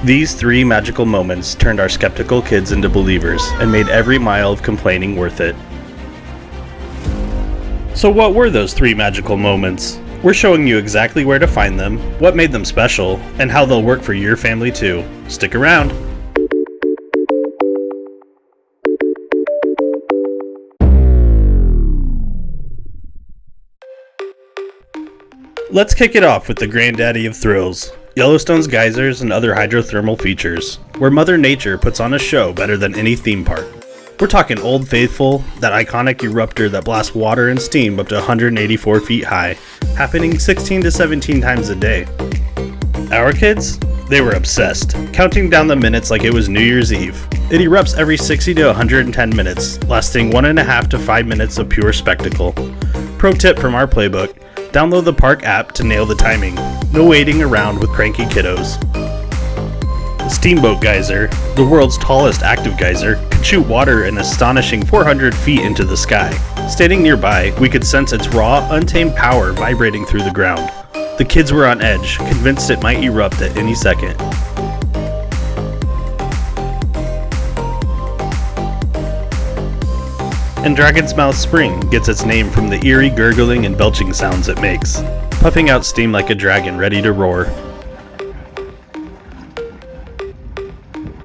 These three magical moments turned our skeptical kids into believers and made every mile of complaining worth it. So what were those three magical moments? We're showing you exactly where to find them, what made them special, and how they'll work for your family too. Stick around! Let's kick it off with the granddaddy of thrills, Yellowstone's geysers and other hydrothermal features, where Mother Nature puts on a show better than any theme park. We're talking Old Faithful, that iconic eruptor that blasts water and steam up to 184 feet high, happening 16 to 17 times a day. Our kids? They were obsessed, counting down the minutes like it was New Year's Eve. It erupts every 60 to 110 minutes, lasting 1.5 to 5 minutes of pure spectacle. Pro tip from our playbook: download the park app to nail the timing. No waiting around with cranky kiddos. Steamboat Geyser, the world's tallest active geyser, could shoot water an astonishing 400 feet into the sky. Standing nearby, we could sense its raw, untamed power vibrating through the ground. The kids were on edge, convinced it might erupt at any second. And Dragon's Mouth Spring gets its name from the eerie gurgling and belching sounds it makes, puffing out steam like a dragon ready to roar.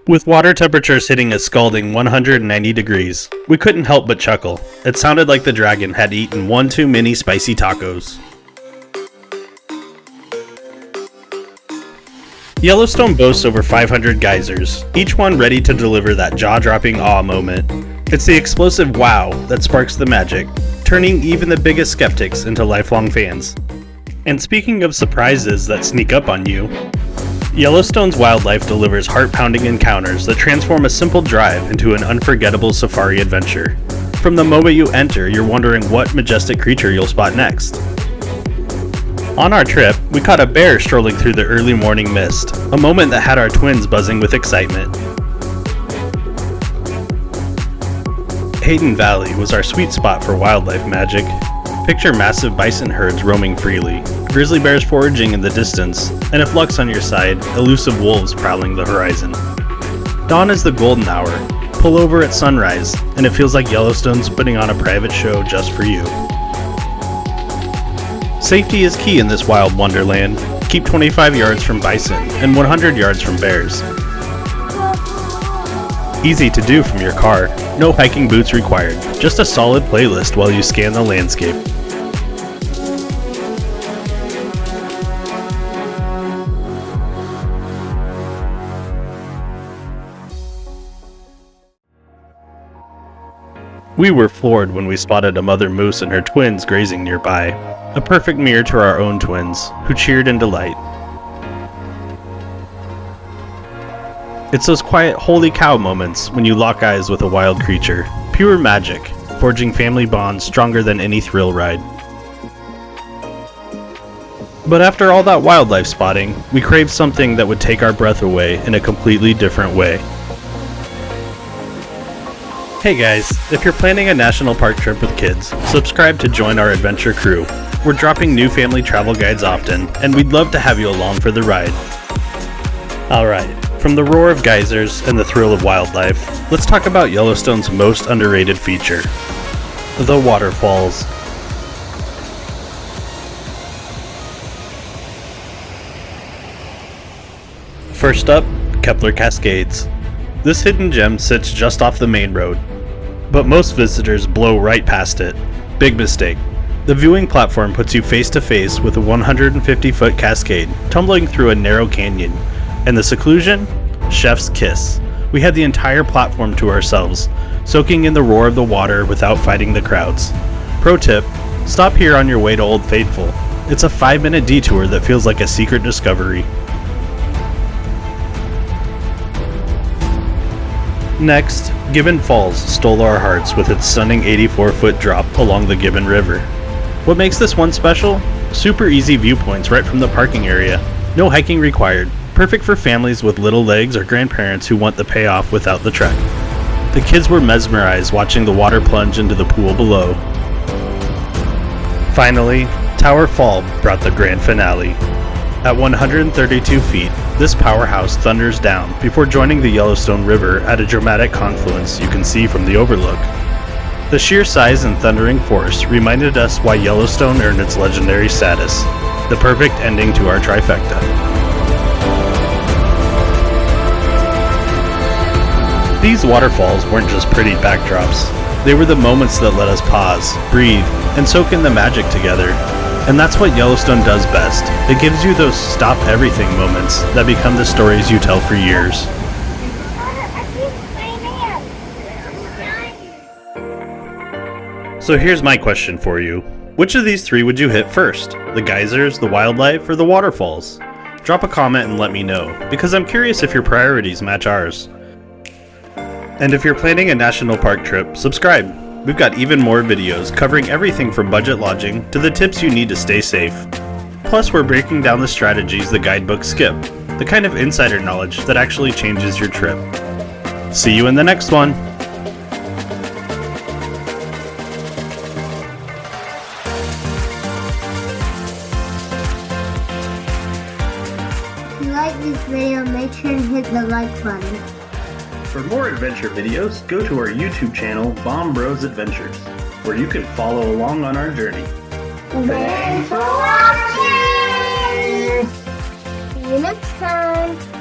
With water temperatures hitting a scalding 190 degrees, we couldn't help but chuckle. It sounded like the dragon had eaten one too many spicy tacos. Yellowstone boasts over 500 geysers, each one ready to deliver that jaw-dropping awe moment. It's the explosive wow that sparks the magic, turning even the biggest skeptics into lifelong fans. And speaking of surprises that sneak up on you, Yellowstone's wildlife delivers heart-pounding encounters that transform a simple drive into an unforgettable safari adventure. From the moment you enter, you're wondering what majestic creature you'll spot next. On our trip, we caught a bear strolling through the early morning mist, a moment that had our twins buzzing with excitement. Hayden Valley was our sweet spot for wildlife magic. Picture massive bison herds roaming freely, grizzly bears foraging in the distance, and if luck's on your side, elusive wolves prowling the horizon. Dawn is the golden hour. Pull over at sunrise, and it feels like Yellowstone's putting on a private show just for you. Safety is key in this wild wonderland. Keep 25 yards from bison and 100 yards from bears. Easy to do from your car, no hiking boots required, just a solid playlist while you scan the landscape. We were floored when we spotted a mother moose and her twins grazing nearby, a perfect mirror to our own twins, who cheered in delight. It's those quiet holy cow moments when you lock eyes with a wild creature. Pure magic, forging family bonds stronger than any thrill ride. But after all that wildlife spotting, we craved something that would take our breath away in a completely different way. Hey guys, if you're planning a national park trip with kids, subscribe to join our adventure crew. We're dropping new family travel guides often, and we'd love to have you along for the ride. Alright, from the roar of geysers and the thrill of wildlife, let's talk about Yellowstone's most underrated feature, the waterfalls. First up, Kepler Cascades. This hidden gem sits just off the main road, but most visitors blow right past it. Big mistake. The viewing platform puts you face to face with a 150-foot cascade tumbling through a narrow canyon, and the seclusion? Chef's kiss. We had the entire platform to ourselves, soaking in the roar of the water without fighting the crowds. Pro tip, stop here on your way to Old Faithful. It's a 5-minute detour that feels like a secret discovery. Next, Gibbon Falls stole our hearts with its stunning 84-foot drop along the Gibbon River. What makes this one special? Super easy viewpoints right from the parking area. No hiking required. Perfect for families with little legs or grandparents who want the payoff without the trek. The kids were mesmerized watching the water plunge into the pool below. Finally, Tower Fall brought the grand finale. At 132 feet, this powerhouse thunders down before joining the Yellowstone River at a dramatic confluence you can see from the overlook. The sheer size and thundering force reminded us why Yellowstone earned its legendary status, the perfect ending to our trifecta. These waterfalls weren't just pretty backdrops. They were the moments that let us pause, breathe, and soak in the magic together. And that's what Yellowstone does best. It gives you those stop-everything moments that become the stories you tell for years. So here's my question for you. Which of these three would you hit first? The geysers, the wildlife, or the waterfalls? Drop a comment and let me know, because I'm curious if your priorities match ours. And if you're planning a national park trip, subscribe. We've got even more videos covering everything from budget lodging to the tips you need to stay safe. Plus, we're breaking down the strategies the guidebooks skip, the kind of insider knowledge that actually changes your trip. See you in the next one! If you like this video, make sure and hit the like button. For more adventure videos, go to our YouTube channel, Bomb Bros Adventures, where you can follow along on our journey. Thanks for watching! See you next time!